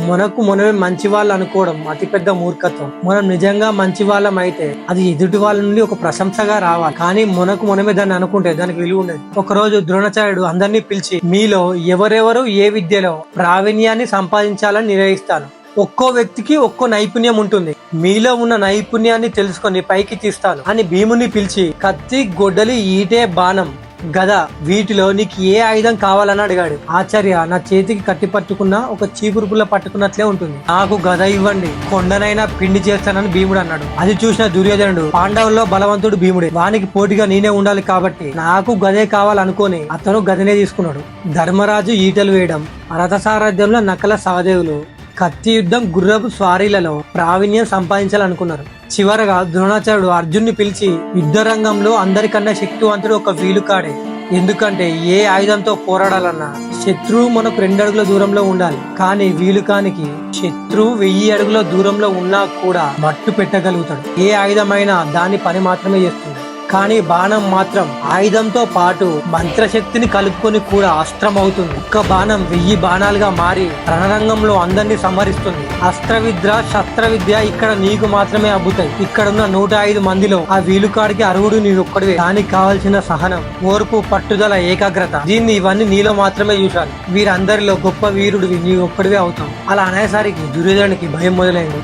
మనకు మనమే మంచి వాళ్ళు అనుకోవడం అతిపెద్ద మూర్ఖత్వం. మనం నిజంగా మంచి వాళ్ళం అయితే అది ఎదుటి వాళ్ళ నుండి ఒక ప్రశంసగా రావాలి. కానీ మనకు మనమే దాన్ని అనుకుంటే దానికి విలువ ఉండదు. ఒక రోజు ద్రోణాచార్యుడు అందరినీ పిలిచి, మీలో ఎవరెవరు ఏ విద్యలో ప్రావీణ్యాన్ని సంపాదించాలని నిర్ణయిస్తాను. ఒక్కో వ్యక్తికి ఒక్కో నైపుణ్యం ఉంటుంది. మీలో ఉన్న నైపుణ్యాన్ని తెలుసుకొని పైకి తీస్తాను అని భీముని పిలిచి, కత్తి, గొడ్డలి, ఈటే, బాణం, గద, వీటిలో నీకు ఏ ఆయుధం కావాలని అడిగాడు. ఆచార్య, నా చేతికి కట్టి పట్టుకున్న ఒక చీపురు పుల్ల పట్టుకున్నట్లే ఉంటుంది. నాకు గద ఇవ్వండి, కొండనైనా పిండి చేస్తానని భీముడు అన్నాడు. అది చూసిన దుర్యోధనుడు, పాండవుల్లో బలవంతుడు భీముడే, వానికి పోటీగా నేనే ఉండాలి కాబట్టి నాకు గదే కావాలనుకోని అతను గదనే తీసుకున్నాడు. ధర్మరాజు ఈటలు వేయడం, రథసారథ్యంలో నకల సహదేవులు, కత్తి యుద్ధం, గుర్రపు స్వారీలలో ప్రావీణ్యం సంపాదించాలనుకున్నారు. చివరగా ద్రోణాచార్యుడు అర్జున్ని పిలిచి, యుద్ధ రంగంలో అందరికన్నా శక్తివంతుడు ఒక వీలుకాడే. ఎందుకంటే ఏ ఆయుధంతో పోరాడాలన్నా శత్రువు మనకు 2 అడుగుల దూరంలో ఉండాలి. కానీ వీలుకానికి శత్రువు 1000 అడుగుల దూరంలో ఉన్నా కూడా మట్టు పెట్టగలుగుతాడు. ఏ ఆయుధమైనా దాని పని మాత్రమే చేస్తుంది. కానీ బాణం మాత్రం ఆయుధంతో పాటు మంత్రశక్తిని కలుపుకొని కూడా అస్త్రం అవుతుంది. ఒక్క బాణం 1000 బాణాలుగా మారి రణరంగంలో అందరినీ సంహరిస్తుంది. అస్త్ర విద్య, శస్త్ర విద్య ఇక్కడ నీకు మాత్రమే అబ్బుతాయి. ఇక్కడున్న 105 మందిలో ఆ వీలుకాడికి అర్హుడు నీ ఒక్కడివే. దానికి కావాల్సిన సహనం, ఓర్పు, పట్టుదల, ఏకాగ్రత, ఇవన్నీ నీలో మాత్రమే చూశాను. వీరందరిలో గొప్ప వీరుడివి నీ ఒక్కడివే అవుతావు. అలా అనేసరికి దుర్యోధనుడికి భయం మొదలైంది.